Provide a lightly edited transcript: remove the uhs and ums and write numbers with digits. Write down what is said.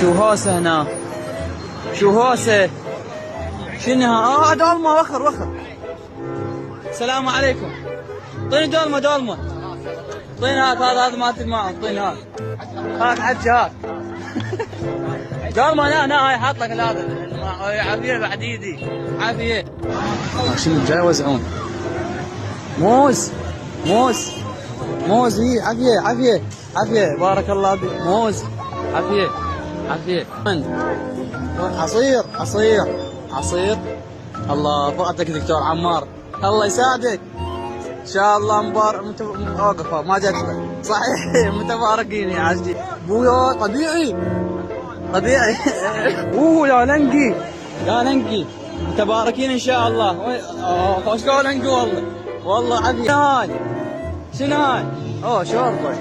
شو هوسه هنا؟ شو هوسه؟ شنو دولمه وخر. السلام عليكم. اعطيني دولمه. اعطيني هذا مالت الماء. اعطيني هاك حجي هاك. دولمه هنا هاي حاط لك هذا عافيه بعد ايدي عافيه. شنو جاي يوزعون؟ موز هي عافيه بارك الله بك. موز عافيه. عصير. الله فقدك دكتور عمار، الله يساعدك ان شاء الله. مبارك اوقف ما جت صحيح. متباركين يا عزيزي ابويا. طبيعي. يا لنقي متباركين ان شاء الله. خوش لنقي والله عافيه. شنو هاي؟ شوربه.